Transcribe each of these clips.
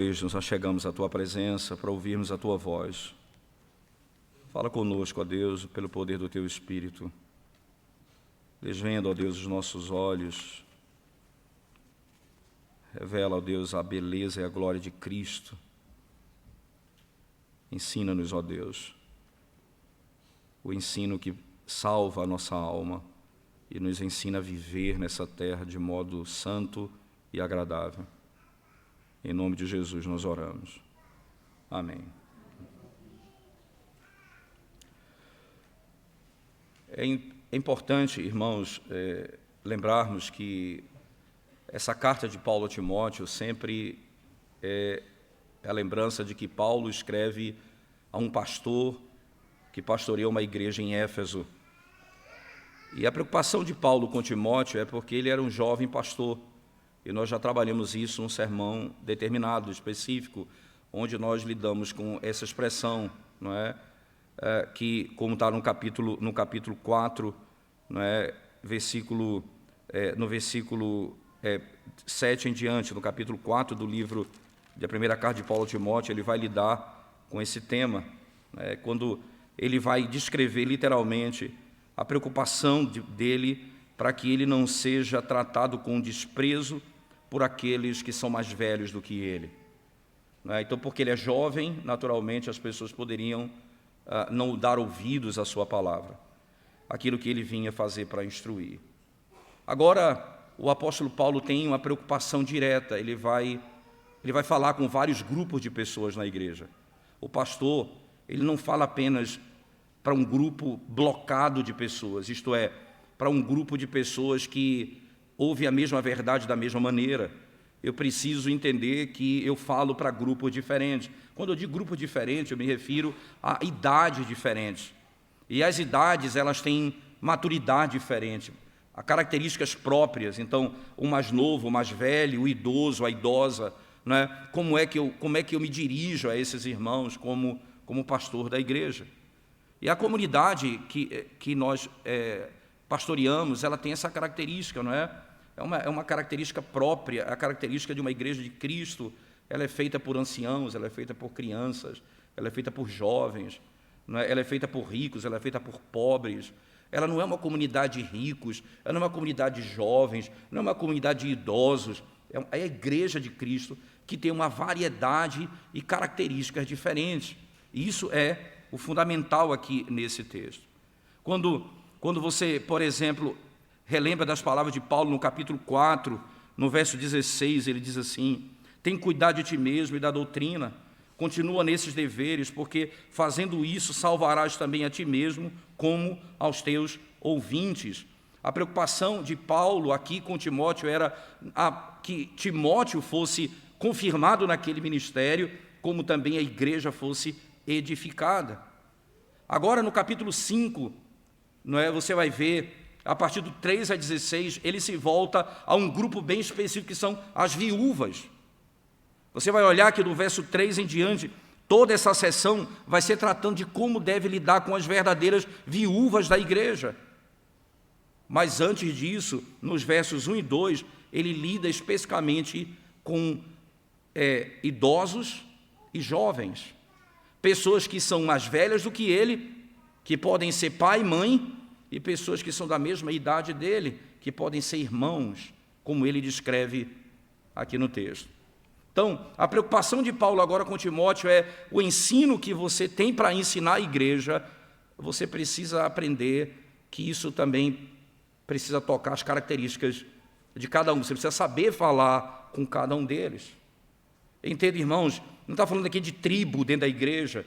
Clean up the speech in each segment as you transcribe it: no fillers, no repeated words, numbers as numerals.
Nos achegamos à Tua presença para ouvirmos a Tua voz. Fala conosco, ó Deus, pelo poder do Teu Espírito. Desvenda, ó Deus, os nossos olhos. Revela, ó Deus, a beleza e a glória de Cristo. Ensina-nos, ó Deus, o ensino que salva a nossa alma e nos ensina a viver nessa terra de modo santo e agradável. Em nome de Jesus nós oramos. Amém. É importante, irmãos, lembrarmos que essa carta de Paulo a Timóteo sempre é a lembrança de que Paulo escreve a um pastor que pastoreou uma igreja em Éfeso. E a preocupação de Paulo com Timóteo é porque ele era um jovem pastor. E nós já trabalhamos isso num sermão determinado, específico, onde nós lidamos com essa expressão, não é? Que, como está no capítulo 4, não é? No versículo 7 em diante, no capítulo 4 do livro da primeira carta de Paulo a Timóteo, ele vai lidar com esse tema, né? Quando ele vai descrever literalmente a preocupação dele para que ele não seja tratado com desprezo por aqueles que são mais velhos do que ele. Então, porque ele é jovem, naturalmente as pessoas poderiam não dar ouvidos à sua palavra, aquilo que ele vinha fazer para instruir. Agora, o apóstolo Paulo tem uma preocupação direta, ele vai falar com vários grupos de pessoas na igreja. O pastor, ele não fala apenas para um grupo blocado de pessoas, isto é, para um grupo de pessoas que ouve a mesma verdade da mesma maneira. Eu preciso entender que eu falo para grupos diferentes. Quando eu digo grupo diferente, eu me refiro a idades diferentes. E as idades, elas têm maturidade diferente, a características próprias. Então, o mais novo, o mais velho, o idoso, a idosa, né? Como é que eu me dirijo a esses irmãos como pastor da igreja? E a comunidade que nós pastoreamos, ela tem essa característica, não é? É uma característica própria, a característica de uma igreja de Cristo. Ela é feita por anciãos, ela é feita por crianças, ela é feita por jovens, não é? Ela é feita por ricos, ela é feita por pobres. Ela não é uma comunidade de ricos, ela não é uma comunidade de jovens, não é uma comunidade de idosos. É a igreja de Cristo que tem uma variedade e características diferentes. E isso é o fundamental aqui nesse texto. Quando você, por exemplo, relembra das palavras de Paulo no capítulo 4, no verso 16, ele diz assim: tem cuidado de ti mesmo e da doutrina, continua nesses deveres, porque fazendo isso salvarás também a ti mesmo, como aos teus ouvintes. A preocupação de Paulo aqui com Timóteo era que Timóteo fosse confirmado naquele ministério, como também a igreja fosse edificada. Agora, no capítulo 5, não é, você vai ver, a partir do 3 a 16, ele se volta a um grupo bem específico, que são as viúvas. Você vai olhar que do verso 3 em diante, toda essa sessão vai ser tratando de como deve lidar com as verdadeiras viúvas da igreja. Mas antes disso, nos versos 1 e 2, ele lida especificamente com idosos e jovens, pessoas que são mais velhas do que ele, que podem ser pai e mãe, e pessoas que são da mesma idade dele, que podem ser irmãos, como ele descreve aqui no texto. Então, a preocupação de Paulo agora com Timóteo é o ensino que você tem para ensinar a igreja. Você precisa aprender que isso também precisa tocar as características de cada um. Você precisa saber falar com cada um deles. Entenda, irmãos, não está falando aqui de tribo dentro da igreja.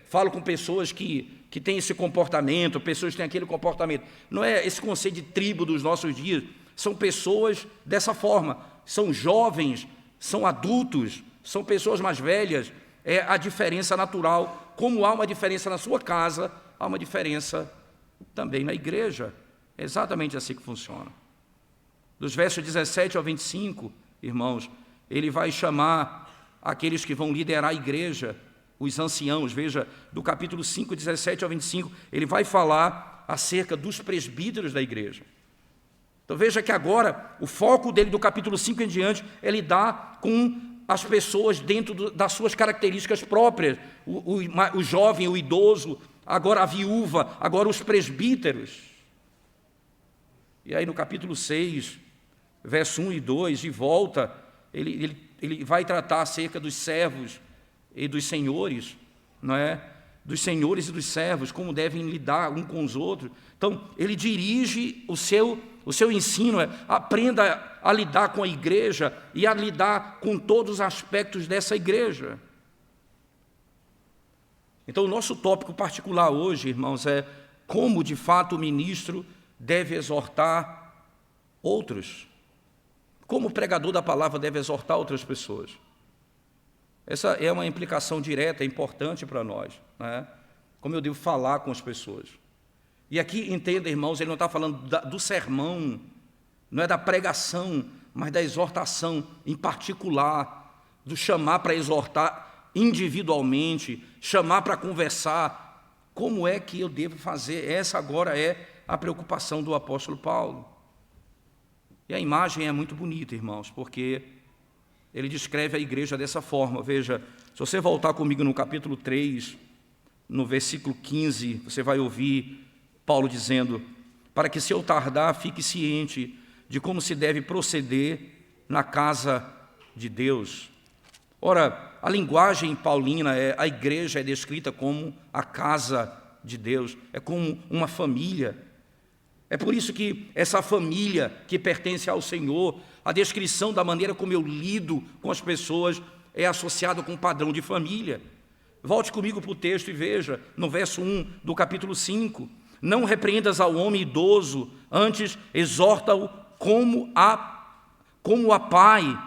Falo com pessoas que têm esse comportamento, pessoas que têm aquele comportamento. Não é esse conceito de tribo dos nossos dias. São pessoas dessa forma. São jovens, são adultos, são pessoas mais velhas. É a diferença natural. Como há uma diferença na sua casa, há uma diferença também na igreja. É exatamente assim que funciona. Dos versos 17 ao 25, irmãos, ele vai chamar aqueles que vão liderar a igreja, os anciãos. Veja, do capítulo 5, 17 ao 25, ele vai falar acerca dos presbíteros da igreja. Então veja que agora o foco dele do capítulo 5 em diante é lidar com as pessoas dentro das suas características próprias, o jovem, o idoso, agora a viúva, agora os presbíteros. E aí no capítulo 6, verso 1 e 2, de volta, ele vai tratar acerca dos servos e dos senhores, não é? Dos senhores e dos servos, como devem lidar um com os outros. Então, ele dirige o seu ensino, aprenda a lidar com a igreja e a lidar com todos os aspectos dessa igreja. Então, o nosso tópico particular hoje, irmãos, é como, de fato, o ministro deve exortar outros. Como o pregador da palavra deve exortar outras pessoas. Essa é uma implicação direta, importante para nós, né? Como eu devo falar com as pessoas. E aqui, entenda, irmãos, ele não está falando do sermão, não é da pregação, mas da exortação em particular, do chamar para exortar individualmente, chamar para conversar. Como é que eu devo fazer? Essa agora é a preocupação do apóstolo Paulo. E a imagem é muito bonita, irmãos, porque ele descreve a igreja dessa forma. Veja, se você voltar comigo no capítulo 3, no versículo 15, você vai ouvir Paulo dizendo: para que se eu tardar, fique ciente de como se deve proceder na casa de Deus. Ora, a linguagem paulina, a igreja é descrita como a casa de Deus, é como uma família. É por isso que essa família que pertence ao Senhor, a descrição da maneira como eu lido com as pessoas é associada com um padrão de família. Volte comigo para o texto e veja, no verso 1 do capítulo 5, não repreendas ao homem idoso, antes exorta-o como a pai.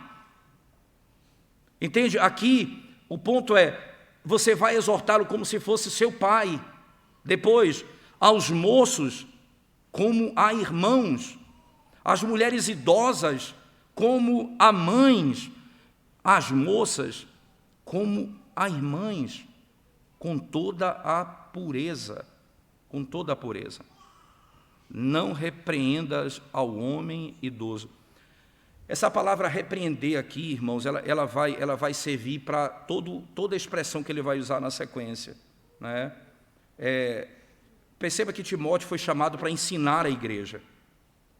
Entende? Aqui o ponto é, você vai exortá-lo como se fosse seu pai. Depois, aos moços, como a irmãos, as mulheres idosas, como a mães, as moças, como a irmãs, com toda a pureza, com toda a pureza. Não repreendas ao homem idoso. Essa palavra repreender aqui, irmãos, ela vai servir para toda a expressão que ele vai usar na sequência, né? Perceba que Timóteo foi chamado para ensinar a igreja.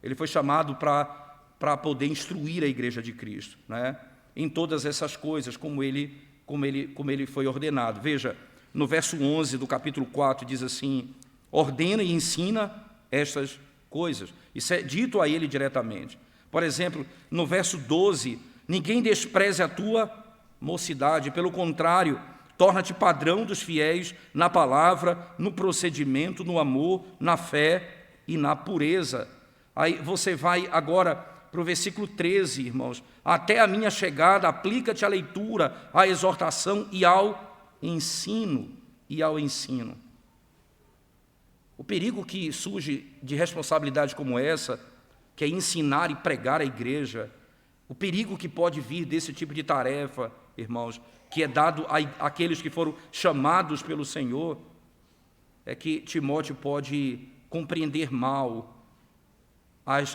Ele foi chamado para poder instruir a igreja de Cristo, né? Em todas essas coisas, como ele foi ordenado. Veja, no verso 11 do capítulo 4, diz assim: ordena e ensina estas coisas. Isso é dito a ele diretamente. Por exemplo, no verso 12, ninguém despreze a tua mocidade, pelo contrário, torna-te padrão dos fiéis na palavra, no procedimento, no amor, na fé e na pureza. Aí você vai agora para o versículo 13, irmãos. Até a minha chegada, aplica-te à leitura, à exortação e ao ensino. O perigo que surge de responsabilidade como essa, que é ensinar e pregar a igreja, o perigo que pode vir desse tipo de tarefa, irmãos, que é dado àqueles que foram chamados pelo Senhor, é que Timóteo pode compreender mal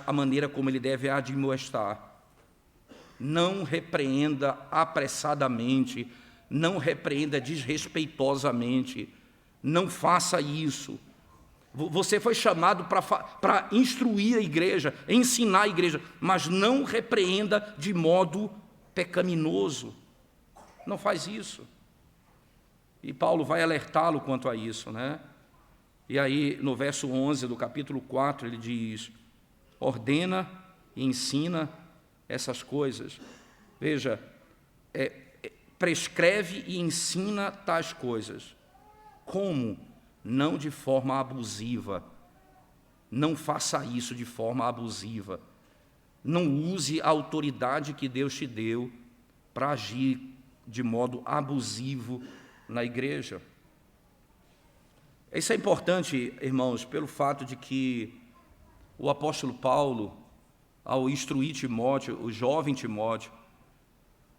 a maneira como ele deve admoestar. Não repreenda apressadamente, não repreenda desrespeitosamente, não faça isso. Você foi chamado para instruir a igreja, ensinar a igreja, mas não repreenda de modo pecaminoso. Não faz isso. E Paulo vai alertá-lo quanto a isso, né? E aí, no verso 11 do capítulo 4, ele diz: ordena e ensina essas coisas. Veja, prescreve e ensina tais coisas. Como? Não de forma abusiva. Não faça isso de forma abusiva. Não use a autoridade que Deus te deu para agir de modo abusivo na igreja. Isso é importante, irmãos, pelo fato de que o apóstolo Paulo, ao instruir Timóteo, o jovem Timóteo,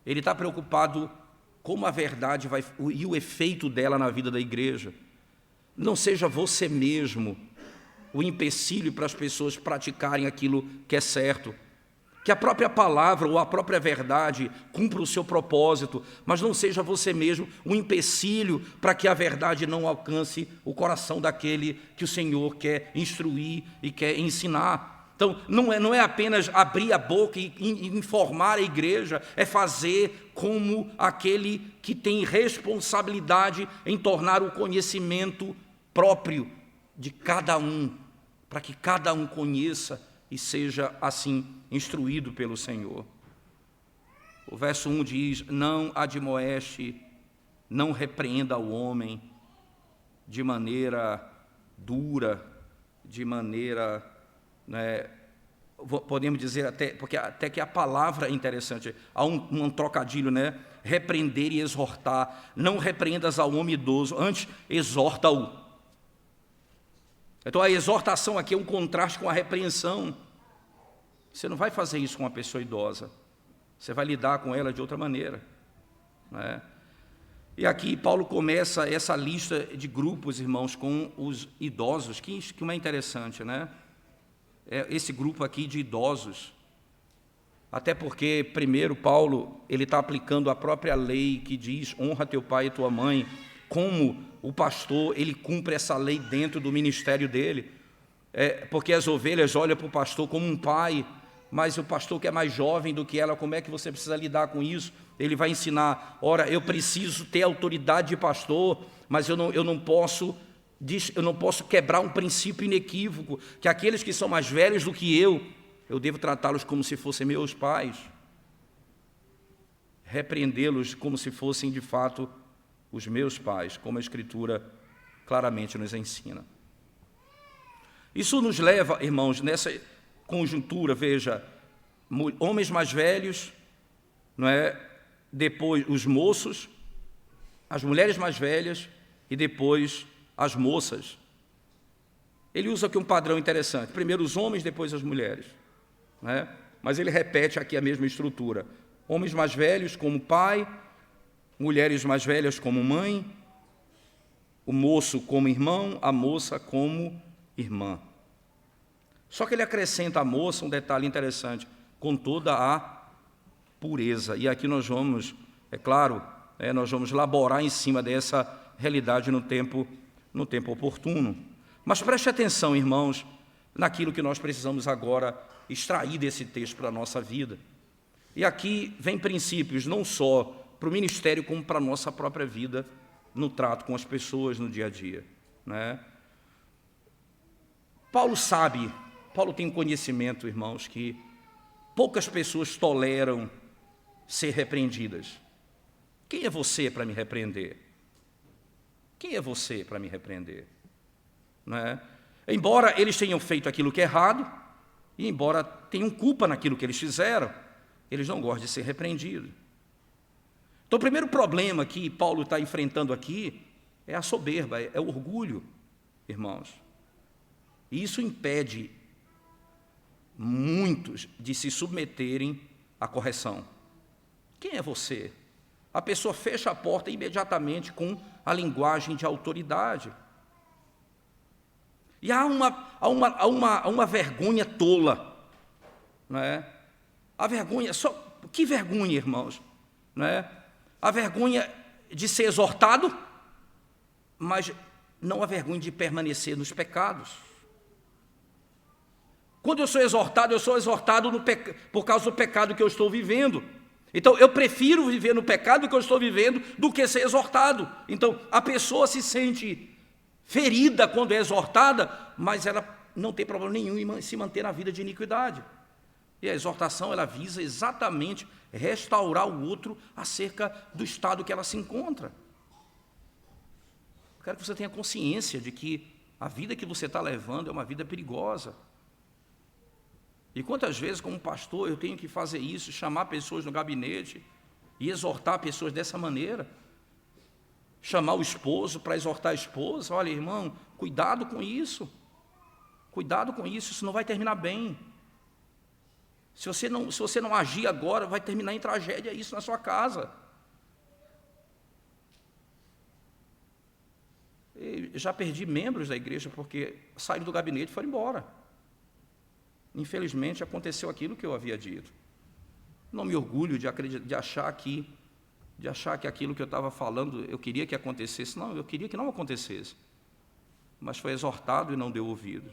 ele está preocupado como a verdade e o efeito dela na vida da igreja. Não seja você mesmo o empecilho para as pessoas praticarem aquilo que é certo. que a própria palavra ou a própria verdade cumpra o seu propósito, mas não seja você mesmo um empecilho para que a verdade não alcance o coração daquele que o Senhor quer instruir e quer ensinar. Então, não é apenas abrir a boca e informar a igreja, é fazer como aquele que tem responsabilidade em tornar o conhecimento próprio de cada um, para que cada um conheça e seja assim instruído pelo Senhor. O verso 1 diz: não admoeste, não repreenda o homem de maneira dura, de maneira, podemos dizer até que a palavra é interessante, há um trocadilho, repreender e exortar. Não repreendas ao homem idoso, antes exorta-o. Então a exortação aqui é um contraste com a repreensão. Você não vai fazer isso com uma pessoa idosa, você vai lidar com ela de outra maneira, E aqui Paulo começa essa lista de grupos, irmãos, com os idosos, que é interessante, Esse grupo aqui de idosos, até porque, primeiro, Paulo ele está aplicando a própria lei que diz: honra teu pai e tua mãe, como o pastor ele cumpre essa lei dentro do ministério dele, porque as ovelhas olham para o pastor como um pai, mas o pastor que é mais jovem do que ela, como é que você precisa lidar com isso? Ele vai ensinar: ora, eu preciso ter autoridade de pastor, mas eu não posso quebrar um princípio inequívoco, que aqueles que são mais velhos do que eu devo tratá-los como se fossem meus pais, repreendê-los como se fossem de fato os meus pais, como a Escritura claramente nos ensina. Isso nos leva, irmãos, nessa conjuntura, veja, homens mais velhos, depois os moços, as mulheres mais velhas e depois as moças. Ele usa aqui um padrão interessante: primeiro os homens, depois as mulheres, Mas ele repete aqui a mesma estrutura: homens mais velhos como pai, mulheres mais velhas como mãe, o moço como irmão, a moça como irmã. Só que ele acrescenta à moça um detalhe interessante: com toda a pureza. E aqui nós vamos, nós vamos laborar em cima dessa realidade no tempo oportuno. Mas preste atenção, irmãos, naquilo que nós precisamos agora extrair desse texto para a nossa vida. E aqui vem princípios não só para o ministério, como para a nossa própria vida, no trato com as pessoas no dia a dia, Paulo tem um conhecimento, irmãos, que poucas pessoas toleram ser repreendidas. Quem é você para me repreender? Quem é você para me repreender? Embora eles tenham feito aquilo que é errado, e embora tenham culpa naquilo que eles fizeram, eles não gostam de ser repreendidos. Então, o primeiro problema que Paulo está enfrentando aqui é a soberba, é o orgulho, irmãos. E isso impede muitos de se submeterem à correção. Quem é você? A pessoa fecha a porta imediatamente com a linguagem de autoridade. E há uma vergonha tola, A vergonha, que vergonha, irmãos, A vergonha de ser exortado, mas não a vergonha de permanecer nos pecados. Quando eu sou exortado por causa do pecado que eu estou vivendo. Então, eu prefiro viver no pecado que eu estou vivendo do que ser exortado. Então, a pessoa se sente ferida quando é exortada, mas ela não tem problema nenhum em se manter na vida de iniquidade. E a exortação, ela visa exatamente restaurar o outro acerca do estado que ela se encontra. Eu quero que você tenha consciência de que a vida que você está levando é uma vida perigosa. E quantas vezes, como pastor, eu tenho que fazer isso, chamar pessoas no gabinete e exortar pessoas dessa maneira. Chamar o esposo para exortar a esposa: olha, irmão, cuidado com isso, isso não vai terminar bem. Se você não agir agora, vai terminar em tragédia isso na sua casa. Eu já perdi membros da igreja porque saíram do gabinete e foram embora. Infelizmente, aconteceu aquilo que eu havia dito. Não me orgulho de achar que aquilo que eu estava falando eu queria que acontecesse. Não, eu queria que não acontecesse. Mas foi exortado e não deu ouvido.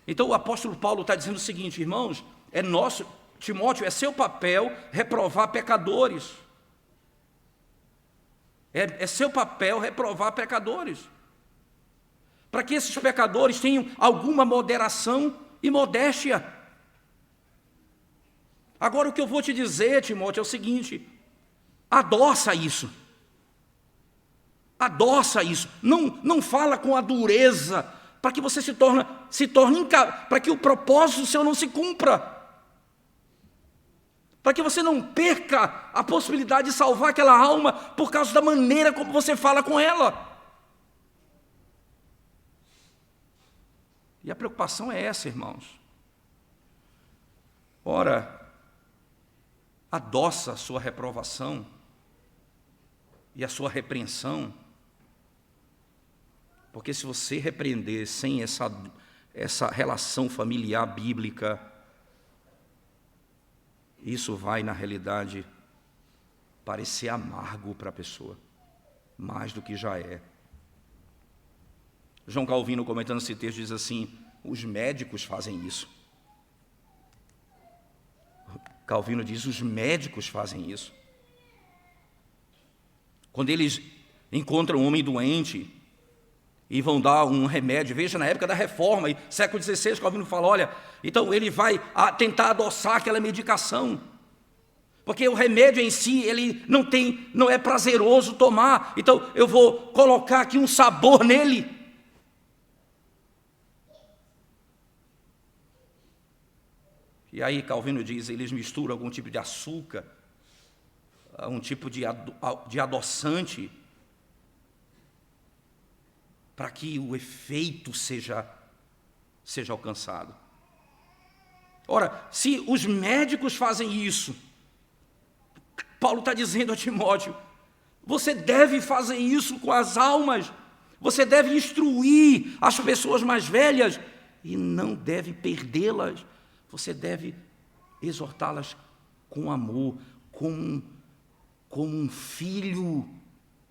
Então o apóstolo Paulo está dizendo o seguinte: irmãos, Timóteo, é seu papel reprovar pecadores. É seu papel reprovar pecadores. Para que esses pecadores tenham alguma moderação e modéstia. Agora o que eu vou te dizer, Timóteo, é o seguinte: adoça isso. Adoça isso. Não fala com a dureza, para que você se torne para que o propósito seu não se cumpra. Para que você não perca a possibilidade de salvar aquela alma por causa da maneira como você fala com ela. E a preocupação é essa, irmãos. Ora, adoça a sua reprovação e a sua repreensão, porque se você repreender sem essa relação familiar bíblica, isso vai, na realidade, parecer amargo para a pessoa, mais do que já é. João Calvino, comentando esse texto, diz assim: os médicos fazem isso. Calvino diz: os médicos fazem isso. Quando eles encontram um homem doente e vão dar um remédio, veja, na época da Reforma, século XVI, Calvino fala: olha, então ele vai tentar adoçar aquela medicação, porque o remédio em si, ele não é prazeroso tomar, então eu vou colocar aqui um sabor nele. E aí Calvino diz: eles misturam algum tipo de açúcar, um tipo de adoçante, para que o efeito seja alcançado. Ora, se os médicos fazem isso, Paulo está dizendo a Timóteo: você deve fazer isso com as almas, você deve instruir as pessoas mais velhas e não deve perdê-las. Você deve exortá-las com amor, como um filho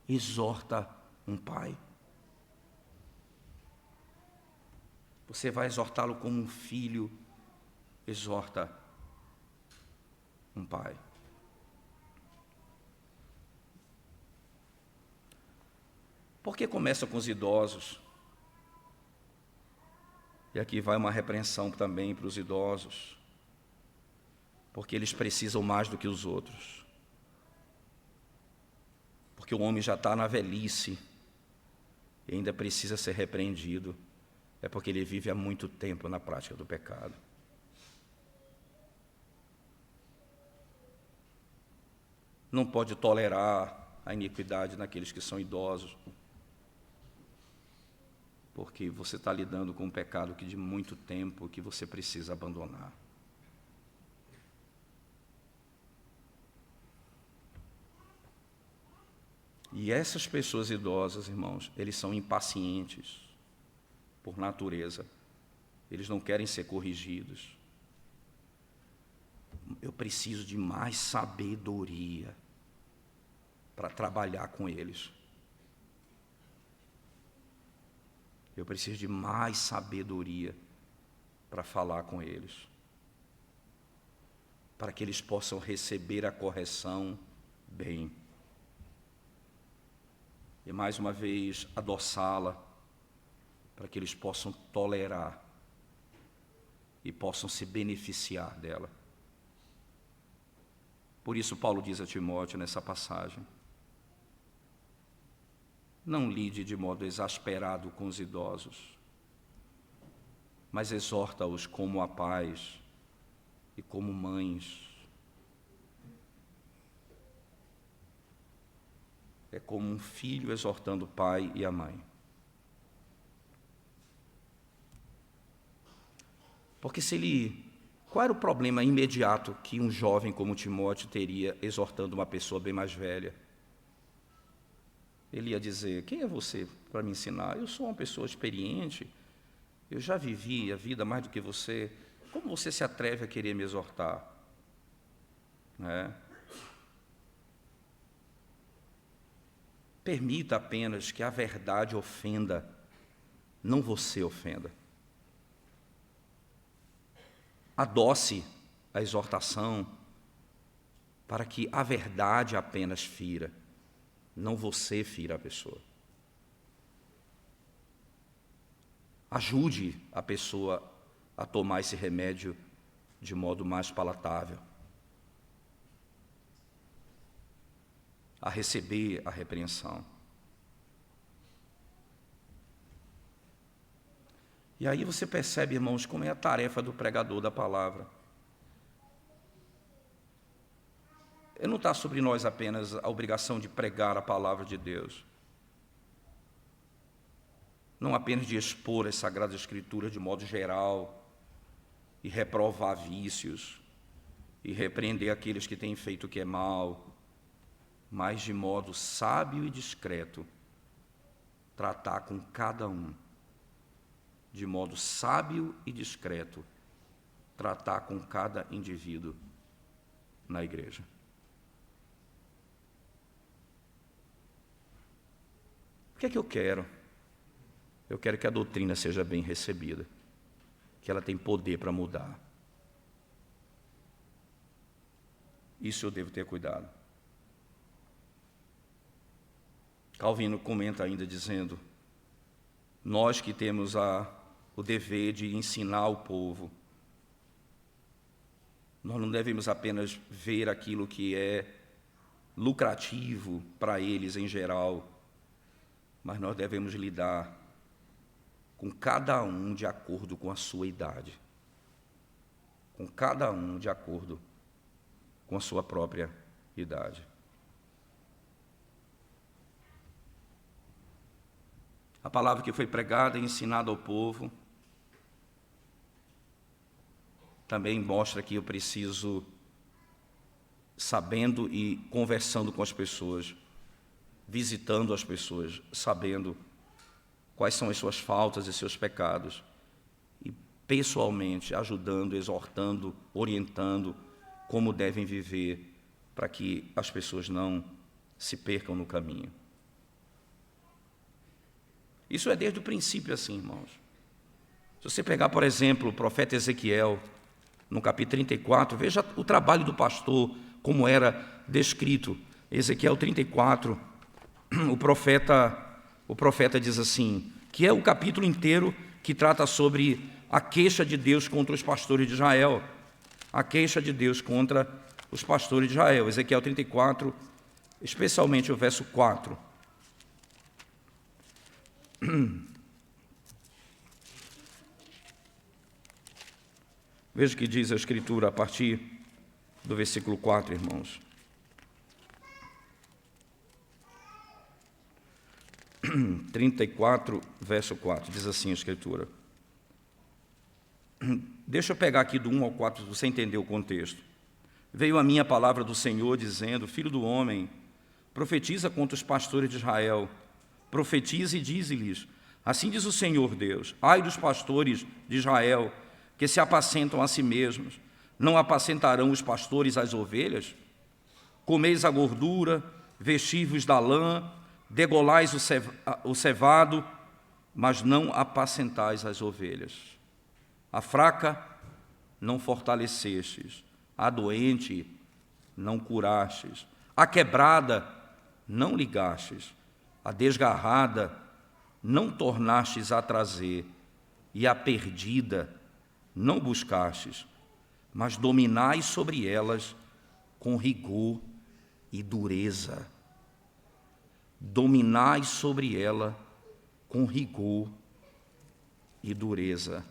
exorta um pai. Você vai exortá-lo como um filho exorta um pai. Por que começa com os idosos? E aqui vai uma repreensão também para os idosos, porque eles precisam mais do que os outros. Porque o homem já está na velhice e ainda precisa ser repreendido. É porque ele vive há muito tempo na prática do pecado. Não pode tolerar a iniquidade naqueles que são idosos, porque você está lidando com um pecado que de muito tempo que você precisa abandonar. E essas pessoas idosas, irmãos, eles são impacientes por natureza. Eles não querem ser corrigidos. Eu preciso de mais sabedoria para trabalhar com eles. Eu preciso de mais sabedoria para falar com eles, para que eles possam receber a correção bem. E mais uma vez, adoçá-la, para que eles possam tolerar e possam se beneficiar dela. Por isso Paulo diz a Timóteo nessa passagem: não lide de modo exasperado com os idosos, mas exorta-os como a pais e como mães. É como um filho exortando o pai e a mãe. Porque qual era o problema imediato que um jovem como Timóteo teria exortando uma pessoa bem mais velha? Ele ia dizer: quem é você para me ensinar? Eu sou uma pessoa experiente, eu já vivi a vida mais do que você, como você se atreve a querer me exortar? Né? Permita apenas que a verdade ofenda, não você ofenda. Adoce a exortação para que a verdade apenas fira, não você fira a pessoa. Ajude a pessoa a tomar esse remédio de modo mais palatável, a receber a repreensão. E aí você percebe, irmãos, como é a tarefa do pregador da palavra. Não está sobre nós apenas a obrigação de pregar a palavra de Deus, não apenas de expor as Sagradas Escrituras de modo geral e reprovar vícios e repreender aqueles que têm feito o que é mal, mas de modo sábio e discreto, tratar com cada um. De modo sábio e discreto, tratar com cada indivíduo na igreja. O que é que eu quero? Eu quero que a doutrina seja bem recebida, que ela tem poder para mudar. Isso eu devo ter cuidado. Calvino comenta ainda dizendo: nós que temos o dever de ensinar o povo, nós não devemos apenas ver aquilo que é lucrativo para eles em geral, mas nós devemos lidar com cada um de acordo com a sua idade, com cada um de acordo com a sua própria idade. A palavra que foi pregada e ensinada ao povo também mostra que eu preciso, sabendo e conversando com as pessoas, visitando as pessoas, sabendo quais são as suas faltas e seus pecados, e pessoalmente ajudando, exortando, orientando como devem viver para que as pessoas não se percam no caminho. Isso é desde o princípio assim, irmãos. Se você pegar, por exemplo, o profeta Ezequiel, no capítulo 34, veja o trabalho do pastor, como era descrito. Ezequiel 34, o profeta diz assim, que é o capítulo inteiro que trata sobre a queixa de Deus contra os pastores de Israel. A queixa de Deus contra os pastores de Israel. Ezequiel 34, especialmente o verso 4. Veja o que diz a Escritura a partir do versículo 4, irmãos. 34, verso 4, diz assim a Escritura. Deixa eu pegar aqui do 1 ao 4, para você entender o contexto. Veio a mim a palavra do Senhor, dizendo: Filho do homem, profetiza contra os pastores de Israel, profetiza e dize-lhes: assim diz o Senhor Deus, ai dos pastores de Israel, que se apacentam a si mesmos, não apacentarão os pastores as ovelhas? Comeis a gordura, vestivos da lã, degolais o cevado, mas não apacentais as ovelhas. A fraca não fortalecestes, a doente não curastes, a quebrada não ligastes, a desgarrada não tornastes a trazer, e a perdida não buscastes, mas dominais sobre elas com rigor e dureza. Dominai sobre ela com rigor e dureza.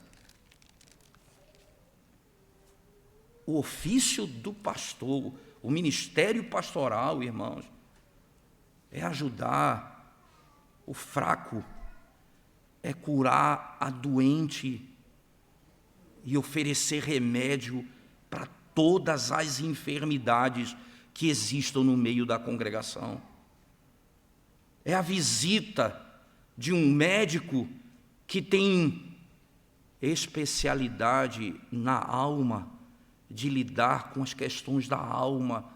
O ofício do pastor, o ministério pastoral, irmãos, é ajudar o fraco, é curar a doente e oferecer remédio para todas as enfermidades que existam no meio da congregação. É a visita de um médico que tem especialidade na alma, de lidar com as questões da alma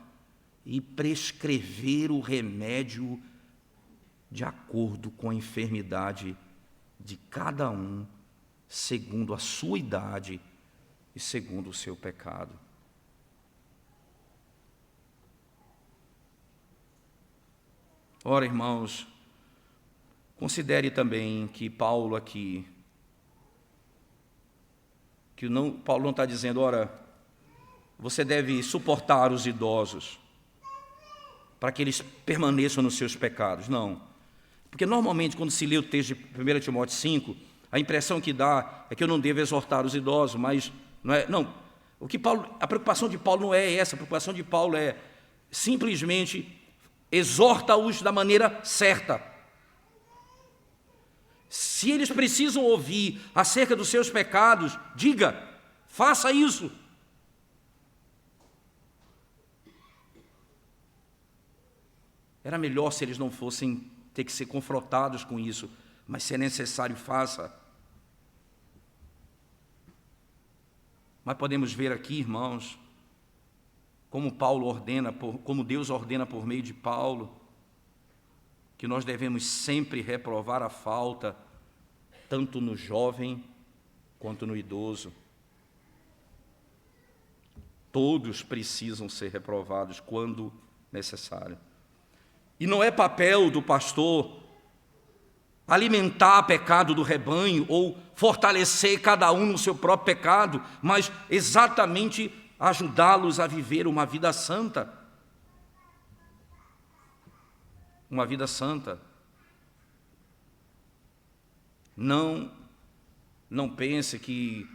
e prescrever o remédio de acordo com a enfermidade de cada um, segundo a sua idade e segundo o seu pecado. Ora, irmãos, considere também que Paulo aqui, Paulo não está dizendo, ora, você deve suportar os idosos para que eles permaneçam nos seus pecados. Não. Porque normalmente quando se lê o texto de 1 Timóteo 5, a impressão que dá é que eu não devo exortar os idosos, mas não é. Não. A preocupação de Paulo não é essa, a preocupação de Paulo é simplesmente exorta-os da maneira certa. Se eles precisam ouvir acerca dos seus pecados, diga, faça isso. Era melhor se eles não fossem ter que ser confrontados com isso, mas se é necessário, faça. Mas podemos ver aqui, irmãos, como como Deus ordena por meio de Paulo, que nós devemos sempre reprovar a falta, tanto no jovem quanto no idoso. Todos precisam ser reprovados quando necessário. E não é papel do pastor alimentar o pecado do rebanho ou fortalecer cada um no seu próprio pecado, mas exatamente ajudá-los a viver uma vida santa. Uma vida santa. Não pense que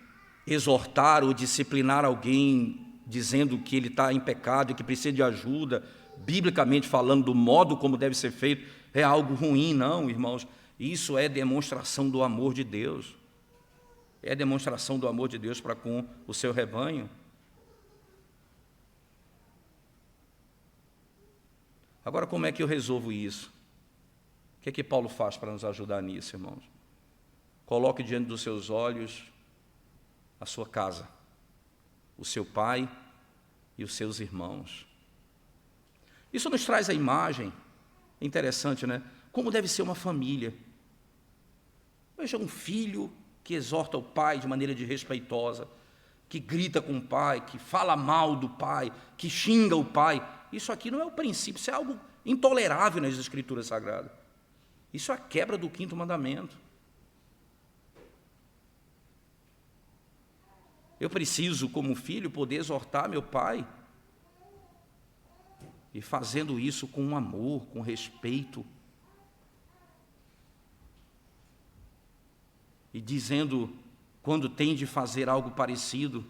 exortar ou disciplinar alguém dizendo que ele está em pecado e que precisa de ajuda, biblicamente falando, do modo como deve ser feito, é algo ruim. Não, irmãos. Isso é demonstração do amor de Deus. É demonstração do amor de Deus para com o seu rebanho. Agora, como é que eu resolvo isso? O que é que Paulo faz para nos ajudar nisso, irmãos? Coloque diante dos seus olhos a sua casa, o seu pai e os seus irmãos. Isso nos traz a imagem, interessante, né? Como deve ser uma família. Veja um filho que exorta o pai de maneira desrespeitosa, que grita com o pai, que fala mal do pai, que xinga o pai. Isso aqui não é o princípio, isso é algo intolerável nas Escrituras Sagradas. Isso é a quebra do 5º mandamento. Eu preciso, como filho, poder exortar meu pai, e fazendo isso com amor, com respeito, e dizendo, quando tem de fazer algo parecido,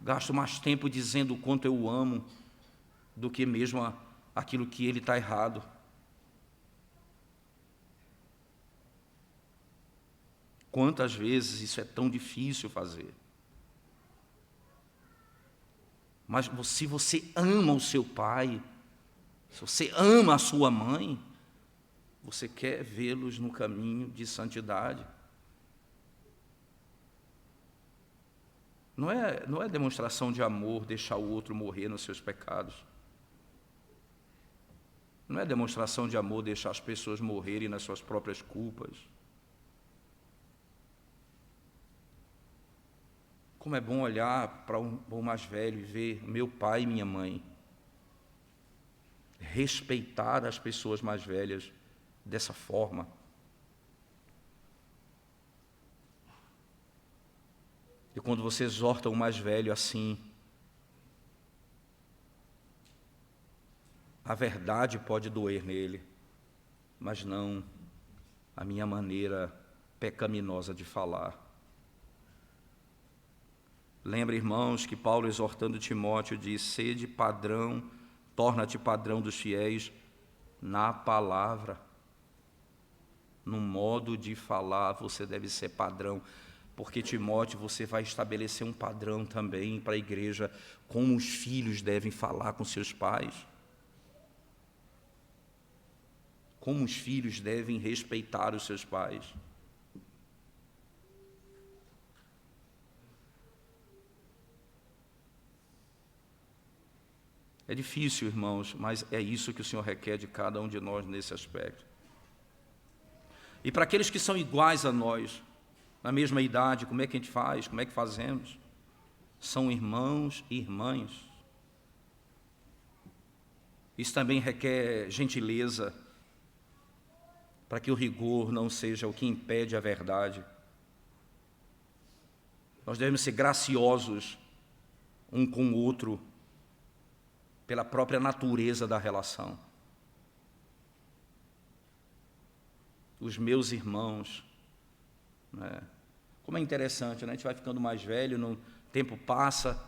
gasto mais tempo dizendo o quanto eu o amo, do que mesmo aquilo que ele está errado. Quantas vezes isso é tão difícil fazer. Mas se você ama o seu pai, se você ama a sua mãe, você quer vê-los no caminho de santidade. Não é demonstração de amor deixar o outro morrer nos seus pecados. Não é demonstração de amor deixar as pessoas morrerem nas suas próprias culpas. Como é bom olhar para o mais velho e ver meu pai e minha mãe. Respeitar as pessoas mais velhas dessa forma. E quando você exorta o mais velho assim, a verdade pode doer nele, mas não a minha maneira pecaminosa de falar. Lembra, irmãos, que Paulo, exortando Timóteo, diz: sede padrão, torna-te padrão dos fiéis na palavra. No modo de falar, você deve ser padrão. Porque, Timóteo, você vai estabelecer um padrão também para a igreja, como os filhos devem falar com seus pais. Como os filhos devem respeitar os seus pais. É difícil, irmãos, mas é isso que o Senhor requer de cada um de nós nesse aspecto. E para aqueles que são iguais a nós, na mesma idade, como é que a gente faz? Como é que fazemos? São irmãos e irmãs. Isso também requer gentileza, para que o rigor não seja o que impede a verdade. Nós devemos ser graciosos um com o outro, pela própria natureza da relação. Os meus irmãos, né? Como é interessante, né? A gente vai ficando mais velho, o tempo passa,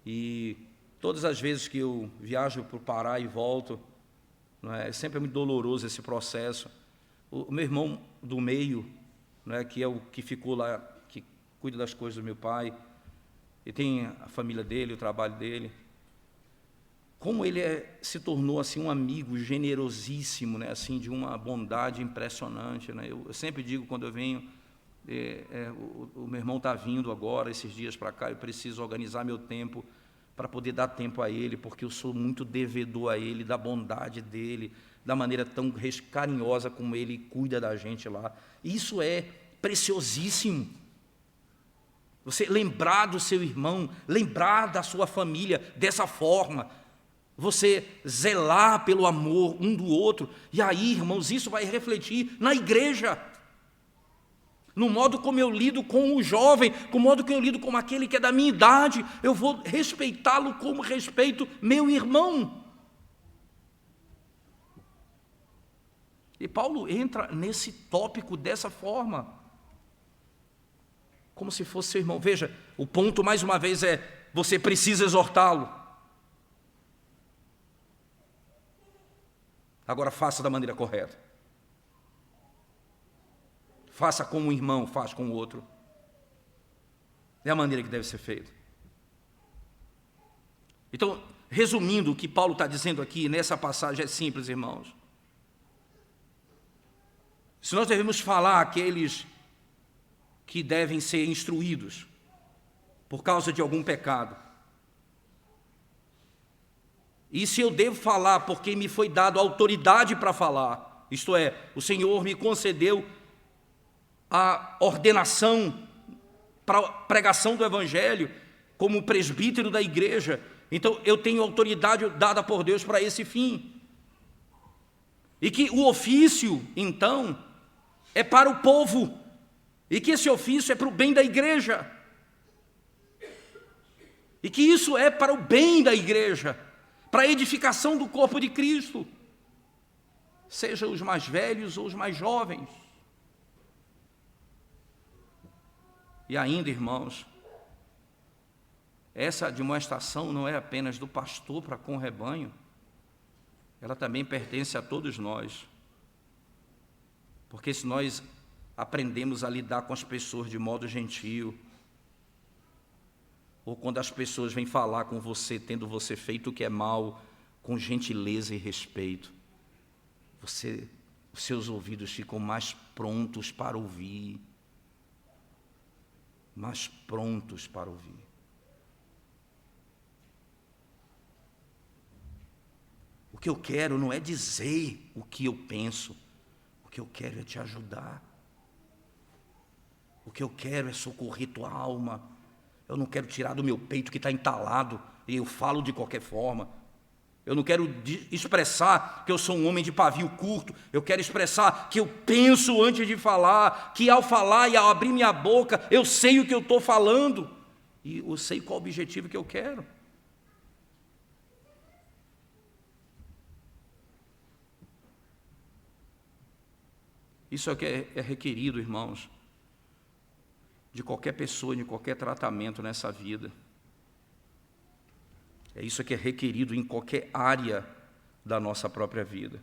e todas as vezes que eu viajo para o Pará e volto, né, sempre é muito doloroso esse processo. O meu irmão do meio, né, que é o que ficou lá, que cuida das coisas do meu pai, e tem a família dele, o trabalho dele, como ele se tornou assim um amigo generosíssimo, né, assim, de uma bondade impressionante, né? Eu sempre digo quando eu venho, o meu irmão está vindo agora, esses dias para cá, eu preciso organizar meu tempo para poder dar tempo a ele, porque eu sou muito devedor a ele, da bondade dele, da maneira tão carinhosa como ele cuida da gente lá. Isso é preciosíssimo. Você lembrar do seu irmão, lembrar da sua família dessa forma, você zelar pelo amor um do outro, e aí, irmãos, isso vai refletir na igreja, no modo como eu lido com o jovem, com o modo que eu lido com aquele que é da minha idade, eu vou respeitá-lo como respeito meu irmão. E Paulo entra nesse tópico dessa forma, como se fosse seu irmão. Veja, o ponto mais uma vez é, você precisa exortá-lo. Agora faça da maneira correta. Faça como um irmão faz com o outro. É a maneira que deve ser feita. Então, resumindo, o que Paulo está dizendo aqui nessa passagem é simples, irmãos. Se nós devemos falar àqueles que devem ser instruídos por causa de algum pecado, e se eu devo falar porque me foi dado autoridade para falar, isto é, o Senhor me concedeu a ordenação para a pregação do Evangelho como presbítero da igreja, então eu tenho autoridade dada por Deus para esse fim. E que o ofício, então, é para o povo, e que esse ofício é para o bem da igreja, e que isso é para o bem da igreja, para a edificação do corpo de Cristo, seja os mais velhos ou os mais jovens. E ainda, irmãos, essa demonstração não é apenas do pastor para com o rebanho, ela também pertence a todos nós. Porque se nós aprendemos a lidar com as pessoas de modo gentil, ou quando as pessoas vêm falar com você, tendo você feito o que é mal, com gentileza e respeito, os seus ouvidos ficam mais prontos para ouvir, mais prontos para ouvir. O que eu quero não é dizer o que eu penso, o que eu quero é te ajudar. O que eu quero é socorrer tua alma. Eu não quero tirar do meu peito que está entalado e eu falo de qualquer forma. Eu não quero expressar que eu sou um homem de pavio curto. Eu quero expressar que eu penso antes de falar, que ao falar e ao abrir minha boca, eu sei o que eu estou falando e eu sei qual o objetivo que eu quero. Isso é o que é requerido, irmãos, de qualquer pessoa, de qualquer tratamento nessa vida. É isso que é requerido em qualquer área da nossa própria vida.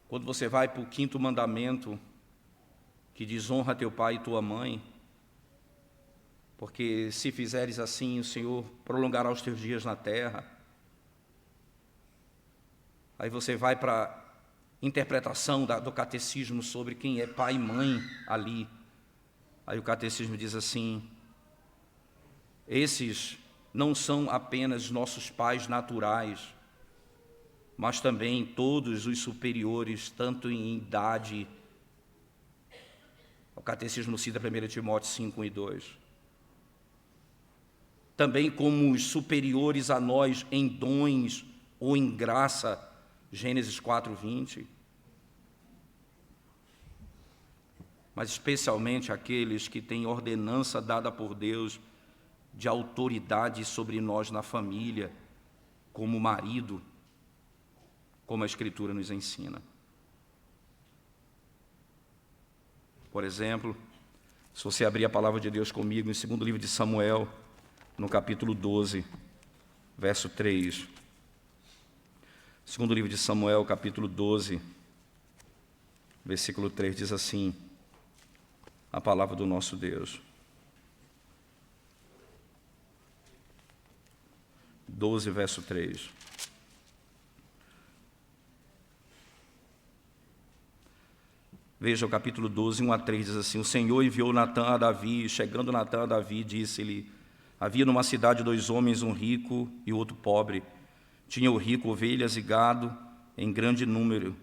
Quando você vai para o 5º mandamento, que diz: honra teu pai e tua mãe, porque se fizeres assim, o Senhor prolongará os teus dias na terra. Aí você vai para a interpretação do catecismo sobre quem é pai e mãe ali. Aí o catecismo diz assim: esses não são apenas nossos pais naturais, mas também todos os superiores, tanto em idade. O Catecismo cita 1 Timóteo 5, 1 e 2. Também como os superiores a nós em dons ou em graça, Gênesis 4, 20. Mas especialmente aqueles que têm ordenança dada por Deus de autoridade sobre nós na família, como marido, como a Escritura nos ensina. Por exemplo, se você abrir a palavra de Deus comigo em 2º livro de Samuel, no capítulo 12, verso 3. 2º livro de Samuel, capítulo 12, versículo 3, diz assim, a palavra do nosso Deus. 12, verso 3. Veja o capítulo 12, 1 a 3, diz assim: o Senhor enviou Natã a Davi, e chegando Natã a Davi, disse-lhe: havia numa cidade 2 homens, um rico e outro pobre. Tinha o rico ovelhas e gado em grande número,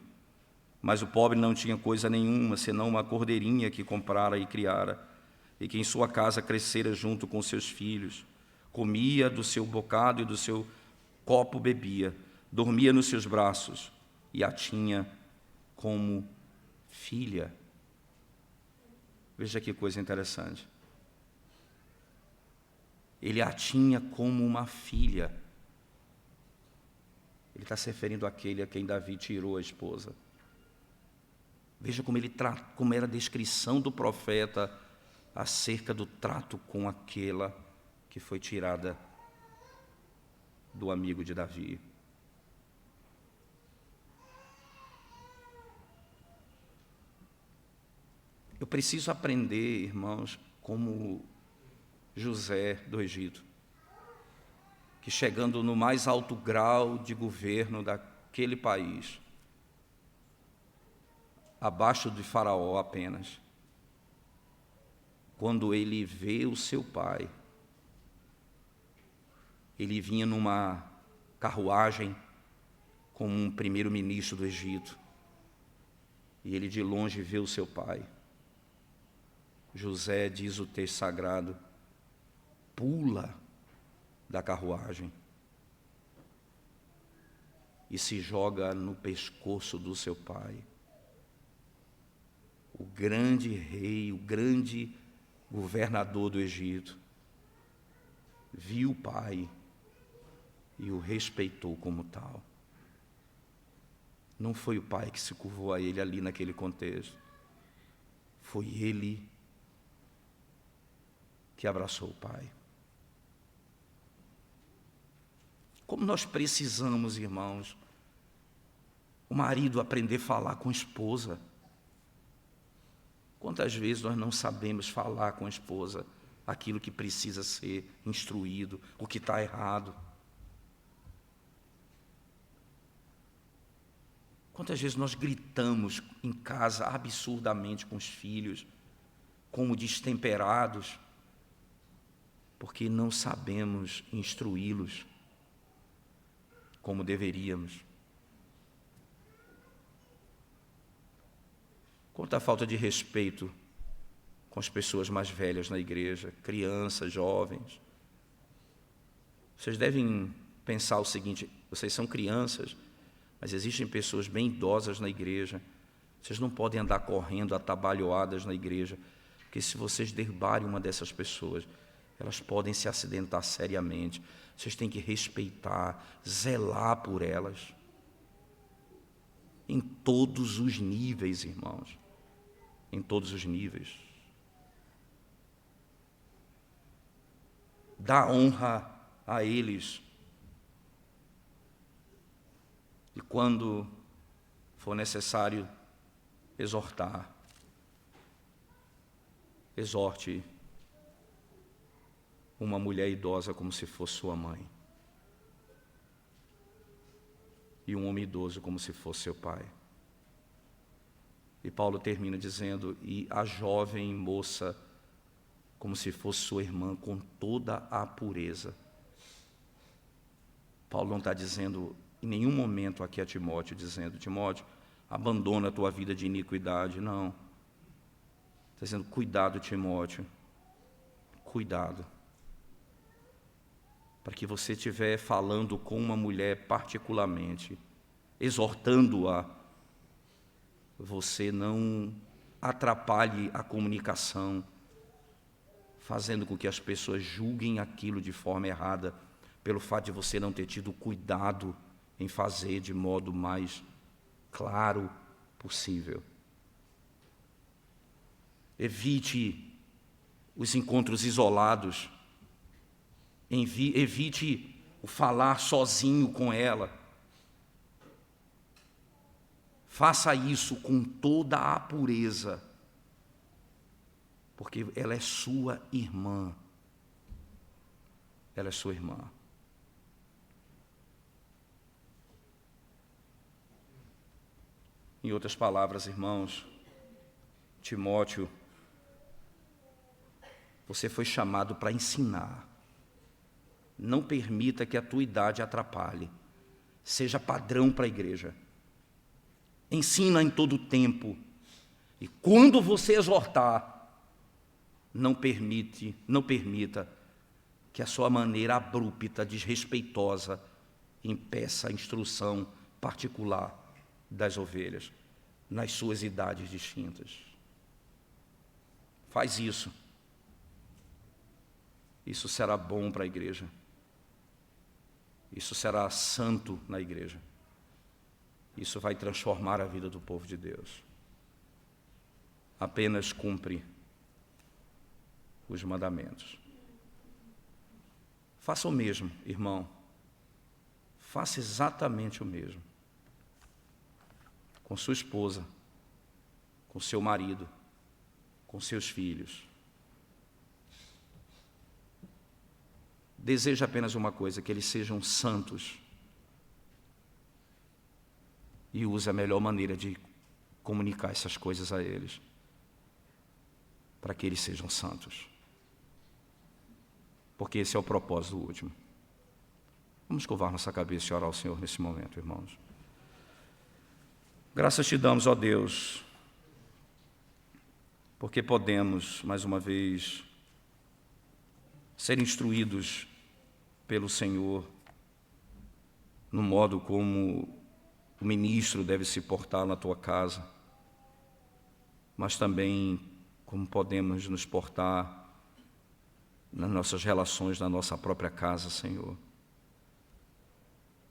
mas o pobre não tinha coisa nenhuma, senão uma cordeirinha que comprara e criara, e que em sua casa crescera junto com seus filhos. Comia do seu bocado e do seu copo bebia, dormia nos seus braços, e a tinha como filha. Veja que coisa interessante. Ele a tinha como uma filha. Ele está se referindo àquele a quem Davi tirou a esposa. Veja como era a descrição do profeta acerca do trato com aquela que foi tirada do amigo de Davi. Eu preciso aprender, irmãos, como José do Egito, que chegando no mais alto grau de governo daquele país, abaixo de Faraó apenas, quando ele vê o seu pai, ele vinha numa carruagem como um primeiro-ministro do Egito, e ele de longe vê o seu pai. José, diz o texto sagrado, pula da carruagem e se joga no pescoço do seu pai. O grande rei, o grande governador do Egito, viu o pai e o respeitou como tal. Não foi o pai que se curvou a ele ali naquele contexto. Foi ele que abraçou o pai. Como nós precisamos, irmãos, o marido aprender a falar com a esposa. Quantas vezes nós não sabemos falar com a esposa aquilo que precisa ser instruído, o que está errado? Quantas vezes nós gritamos em casa absurdamente com os filhos, como destemperados, porque não sabemos instruí-los como deveríamos. Quanta falta de respeito com as pessoas mais velhas na igreja, crianças, jovens. Vocês devem pensar o seguinte: vocês são crianças, mas existem pessoas bem idosas na igreja. Vocês não podem andar correndo atabalhoadas na igreja, porque se vocês derrubarem uma dessas pessoas, elas podem se acidentar seriamente. Vocês têm que respeitar, zelar por elas. Em todos os níveis, irmãos. Em todos os níveis. Dá honra a eles. E quando for necessário exortar, exorte uma mulher idosa como se fosse sua mãe, e um homem idoso como se fosse seu pai. E Paulo termina dizendo: e a jovem moça como se fosse sua irmã, com toda a pureza. Paulo não está dizendo em nenhum momento aqui a Timóteo, dizendo: Timóteo, abandona a tua vida de iniquidade. Não. Está dizendo: cuidado, Timóteo, cuidado. Para que você estiver falando com uma mulher particularmente, exortando-a, você não atrapalhe a comunicação, fazendo com que as pessoas julguem aquilo de forma errada, pelo fato de você não ter tido cuidado em fazer de modo mais claro possível. Evite os encontros isolados, evite o falar sozinho com ela. Faça isso com toda a pureza, porque ela é sua irmã. Ela é sua irmã. Em outras palavras, irmãos, Timóteo, você foi chamado para ensinar. Não permita que a tua idade atrapalhe. Seja padrão para a igreja. Ensina em todo o tempo. E quando você exortar, não permita que a sua maneira abrupta, desrespeitosa, impeça a instrução particular das ovelhas, nas suas idades distintas. Faz isso. Isso será bom para a igreja. Isso será santo na igreja. Isso vai transformar a vida do povo de Deus. Apenas cumpre os mandamentos. Faça o mesmo, irmão. Faça exatamente o mesmo. Com sua esposa, com seu marido, com seus filhos. Deseja apenas uma coisa: que eles sejam santos. E use a melhor maneira de comunicar essas coisas a eles, para que eles sejam santos. Porque esse é o propósito último. Vamos curvar nossa cabeça e orar ao Senhor nesse momento, irmãos. Graças te damos, ó Deus, porque podemos, mais uma vez, ser instruídos pelo Senhor no modo como o ministro deve se portar na tua casa, mas também como podemos nos portar nas nossas relações, na nossa própria casa, Senhor.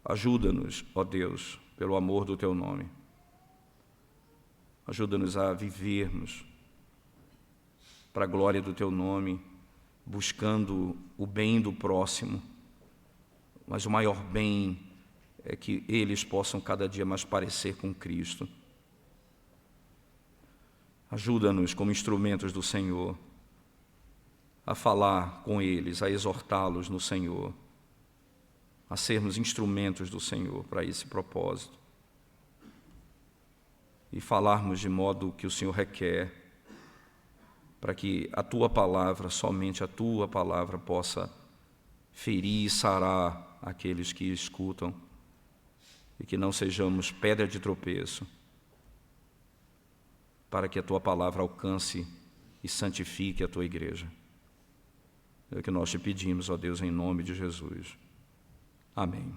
Ajuda-nos, ó Deus, pelo amor do teu nome. Ajuda-nos a vivermos para a glória do teu nome, buscando o bem do próximo, mas o maior bem é que eles possam cada dia mais parecer com Cristo. Ajuda-nos como instrumentos do Senhor a falar com eles, a exortá-los no Senhor, a sermos instrumentos do Senhor para esse propósito e falarmos de modo que o Senhor requer, para que a tua palavra, somente a tua palavra, possa ferir e sarar aqueles que escutam, e que não sejamos pedra de tropeço, para que a tua palavra alcance e santifique a tua igreja. É o que nós te pedimos, ó Deus, em nome de Jesus. Amém.